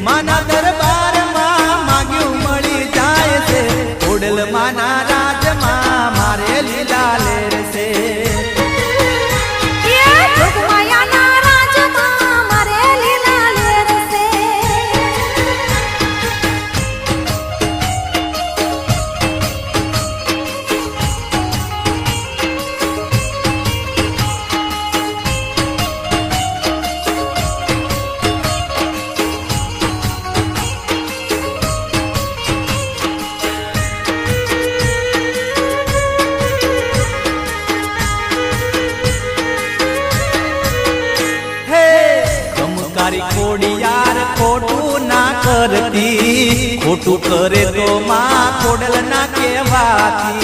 માના દરબારમાં માગ્યું મળી જાય છે ખોડલ માના રાજમાં મારે લીલા લેર છે ખોડિયાર ખોટું ના કરતી ખોટું કરે તો માં ખોડલ ના કહેવાતી